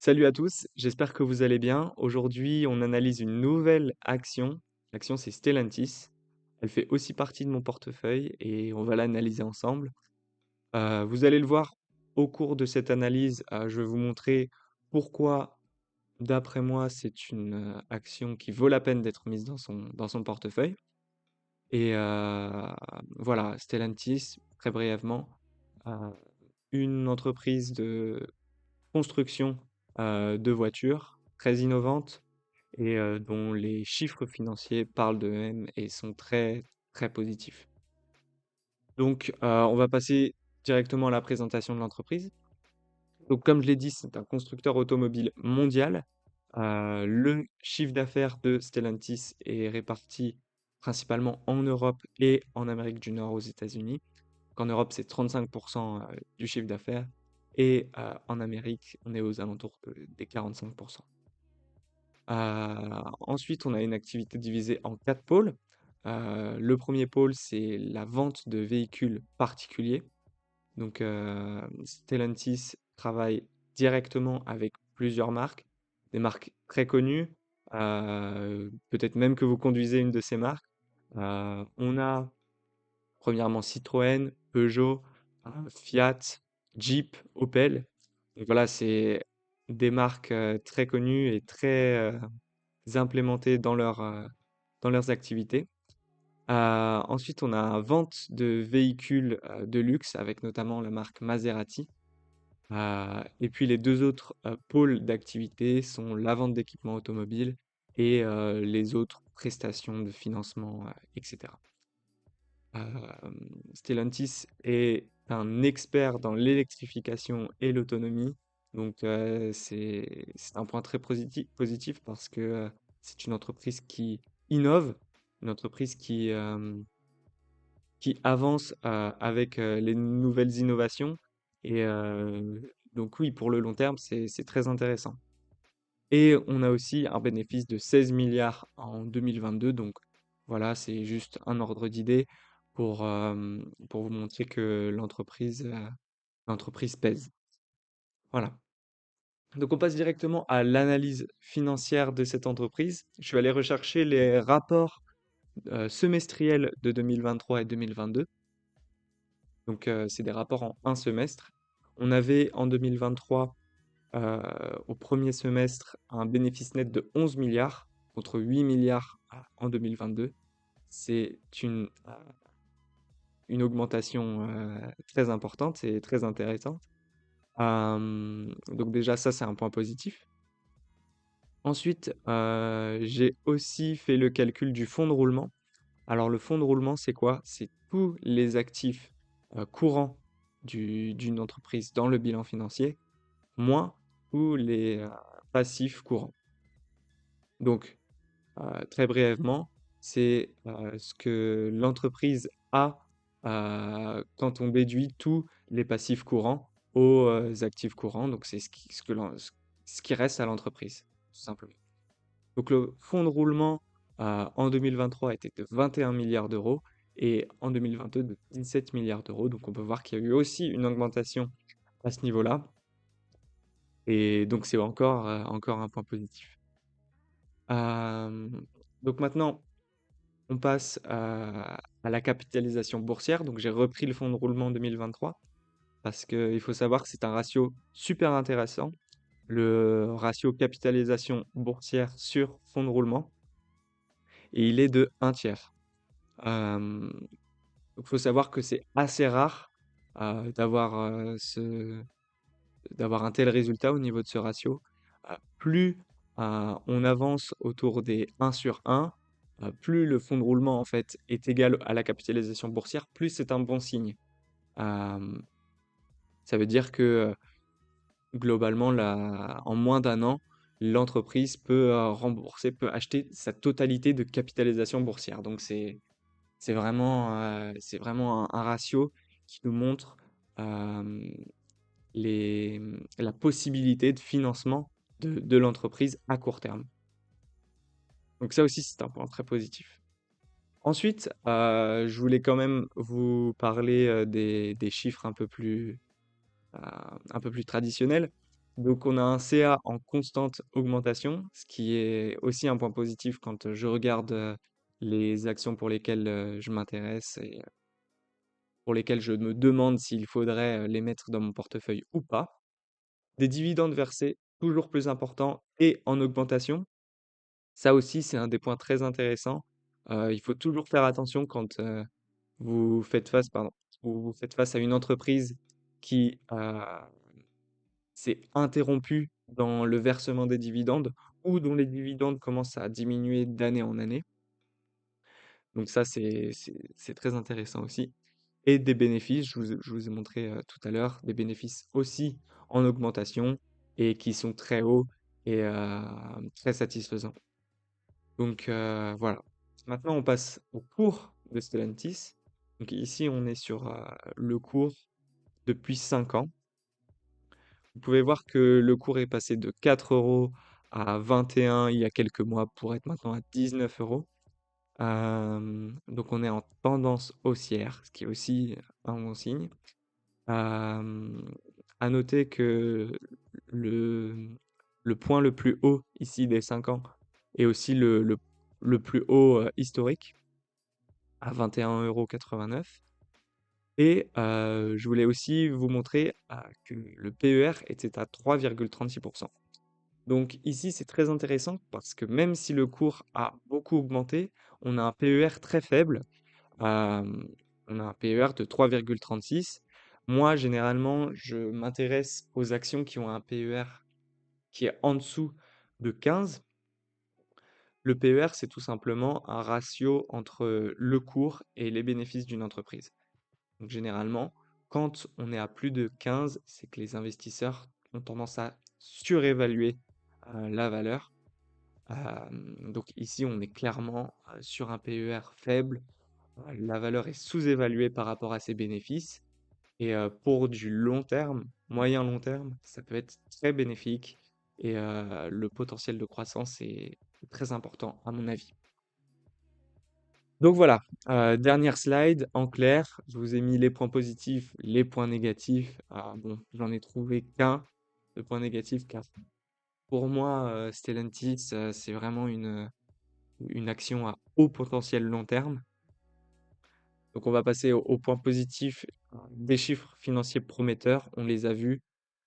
Salut à tous, j'espère que vous allez bien. Aujourd'hui, on analyse une nouvelle action. L'action, c'est Stellantis. Elle fait aussi partie de mon portefeuille et on va l'analyser ensemble. Vous allez le voir au cours de cette analyse, je vais vous montrer pourquoi, d'après moi, c'est une action qui vaut la peine d'être mise dans son portefeuille. Et voilà, Stellantis, très brièvement, euh, une entreprise de construction de voitures très innovante et dont les chiffres financiers parlent d'eux-mêmes et sont très, très positifs. Donc, on va passer directement à la présentation de l'entreprise. Donc, comme je l'ai dit, c'est un constructeur automobile mondial. Le chiffre d'affaires de Stellantis est réparti principalement en Europe et en Amérique du Nord aux États-Unis. En Europe, c'est 35% du chiffre d'affaires et en Amérique, on est aux alentours des 45%. Ensuite, on a une activité divisée en 4 pôles. Le premier pôle, c'est la vente de véhicules particuliers. Donc, Stellantis travaille directement avec plusieurs marques, des marques très connues, peut-être même que vous conduisez une de ces marques. On a premièrement Citroën, Peugeot, Fiat, Jeep, Opel. Donc voilà, c'est des marques très connues et très implémentées dans leurs activités. Ensuite, on a vente de véhicules de luxe avec notamment la marque Maserati. Et puis les deux autres pôles d'activité sont la vente d'équipements automobiles et les autres prestations de financement, etc. Stellantis est un expert dans l'électrification et l'autonomie. Donc, c'est un point très positif parce que c'est une entreprise qui innove, une entreprise qui avance avec les nouvelles innovations. Et donc, oui, pour le long terme, c'est très intéressant. Et on a aussi un bénéfice de 16 milliards en 2022. Donc voilà, c'est juste un ordre d'idée pour vous montrer que l'entreprise pèse. Voilà. Donc on passe directement à l'analyse financière de cette entreprise. Je vais aller rechercher les rapports semestriels de 2023 et 2022. Donc c'est des rapports en un semestre. On avait en 2023 Heu, au premier semestre, un bénéfice net de 11 milliards contre 8 milliards en 2022. C'est une augmentation, très importante et très intéressante. Donc déjà ça, c'est un point positif. Ensuite, j'ai aussi fait le calcul du fonds de roulement. Alors le fonds de roulement, c'est quoi? C'est tous les actifs, courants d'une entreprise dans le bilan financier, moins tous les, passifs courants. Donc très brièvement, c'est ce que l'entreprise a quand on déduit tous les passifs courants aux actifs courants. Donc, c'est ce qui reste à l'entreprise, tout simplement. Donc, le fonds de roulement en 2023 était de 21 milliards d'euros et en 2022 de 17 milliards d'euros. Donc, on peut voir qu'il y a eu aussi une augmentation à ce niveau-là. Et donc, c'est encore un point positif. Euh, donc maintenant, on passe à la capitalisation boursière. Donc, j'ai repris le fonds de roulement 2023 parce qu'il faut savoir que c'est un ratio super intéressant, le ratio capitalisation boursière sur fonds de roulement, et il est de un tiers. Euh, donc, il faut savoir que c'est assez rare d'avoir d'avoir un tel résultat au niveau de ce ratio. Plus on avance autour des 1 sur 1, plus le fonds de roulement en fait est égal à la capitalisation boursière, plus c'est un bon signe. Euh, Ça veut dire que globalement, en moins d'un an, l'entreprise peut rembourser, peut acheter sa totalité de capitalisation boursière. Donc c'est vraiment un ratio qui nous montre euh, la possibilité de financement de l'entreprise à court terme. Donc ça aussi, c'est un point très positif. Ensuite, je voulais quand même vous parler des chiffres un peu plus traditionnels. Donc on a un CA en constante augmentation, ce qui est aussi un point positif quand je regarde les actions pour lesquelles je m'intéresse et pour lesquelles je me demande s'il faudrait les mettre dans mon portefeuille ou pas. Des dividendes versés toujours plus importants et en augmentation. Ça aussi, c'est un des points très intéressants. Il faut toujours faire attention quand vous faites face, pardon, vous faites face à une entreprise qui s'est interrompue dans le versement des dividendes ou dont les dividendes commencent à diminuer d'année en année. Donc ça, c'est très intéressant aussi. Et des bénéfices, je vous ai montré tout à l'heure, des bénéfices aussi en augmentation et qui sont très hauts et très satisfaisants. Donc voilà. Maintenant, on passe au cours de Stellantis. Donc ici, on est sur le cours depuis 5 ans. Vous pouvez voir que le cours est passé de 4 euros à 21 il y a quelques mois pour être maintenant à 19 euros. Donc on est en tendance haussière, ce qui est aussi un bon signe. Euh, à noter que le, le point le plus haut ici des 5 ans est aussi le plus haut historique à 21,89 €. Et je voulais aussi vous montrer que le PER était à 3,36%. Donc ici, c'est très intéressant parce que même si le cours a beaucoup augmenté, on a un PER très faible. Euh, on a un PER de 3,36. Moi, généralement, je m'intéresse aux actions qui ont un PER qui est en dessous de 15. Le PER, c'est tout simplement un ratio entre le cours et les bénéfices d'une entreprise. Donc généralement, quand on est à plus de 15, c'est que les investisseurs ont tendance à surévaluer la valeur. Donc ici, on est clairement sur un PER faible. La valeur est sous-évaluée par rapport à ses bénéfices. Et pour du long terme, moyen long terme, ça peut être très bénéfique. Et le potentiel de croissance est très important à mon avis. Donc voilà, dernière slide, en clair, je vous ai mis les points positifs, les points négatifs. Bon, j'en ai trouvé qu'un de point négatif, car pour moi, Stellantis, c'est vraiment une action à haut potentiel long terme. Donc on va passer au point positif, des chiffres financiers prometteurs, on les a vus,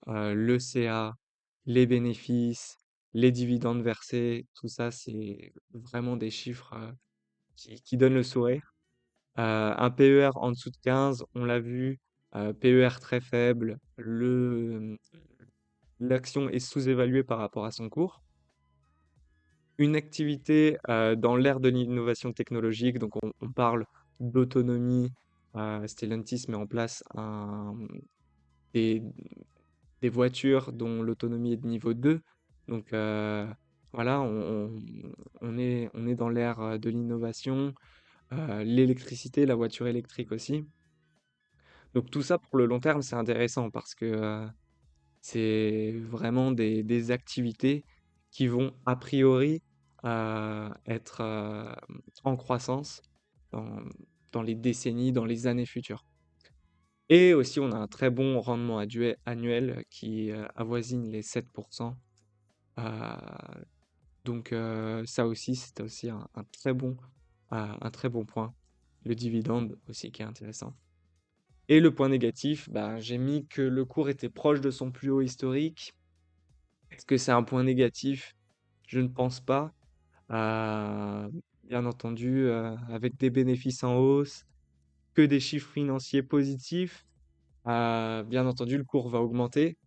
le CA, les bénéfices, les dividendes versés, tout ça, c'est vraiment des chiffres qui donnent le sourire. Un PER en dessous de 15, on l'a vu, PER très faible, l'action est sous-évaluée par rapport à son cours. Une activité dans l'ère de l'innovation technologique, donc on parle d'autonomie. Stellantis met en place des, des voitures dont l'autonomie est de niveau 2. Donc voilà, on est dans l'ère de l'innovation, l'électricité, la voiture électrique aussi. Donc tout ça pour le long terme, c'est intéressant parce que c'est vraiment des activités qui vont a priori être en croissance dans, dans les décennies, dans les années futures. Et aussi, on a un très bon rendement annuel qui avoisine les 7%. Euh, donc ça aussi, c'est aussi un très bon point. Le dividende aussi qui est intéressant. Et le point négatif, bah, j'ai mis que le cours était proche de son plus haut historique. Est-ce que c'est un point négatif? Je ne pense pas. Euh, Bien entendu, avec des bénéfices en hausse, que des chiffres financiers positifs, bien entendu, le cours va augmenter.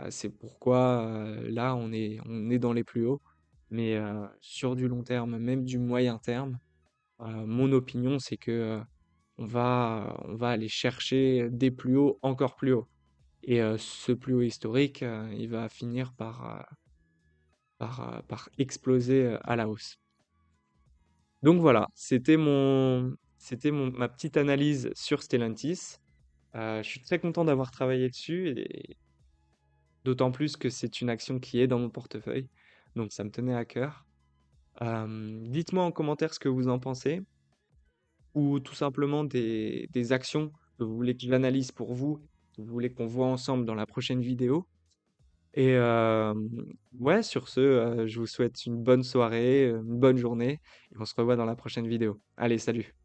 C'est pourquoi là, on est dans les plus hauts. Mais sur du long terme, même du moyen terme, mon opinion, c'est que on va aller chercher des plus hauts encore plus hauts. Et ce plus haut historique, il va finir par exploser à la hausse. Donc voilà, ma petite analyse sur Stellantis. Je suis très content d'avoir travaillé dessus, et d'autant plus que c'est une action qui est dans mon portefeuille. Donc ça me tenait à cœur. Dites-moi en commentaire ce que vous en pensez, ou tout simplement des actions que vous voulez que j'analyse pour vous, que vous voulez qu'on voit ensemble dans la prochaine vidéo. Et ouais, sur ce, je vous souhaite une bonne soirée, une bonne journée et on se revoit dans la prochaine vidéo. Allez, salut!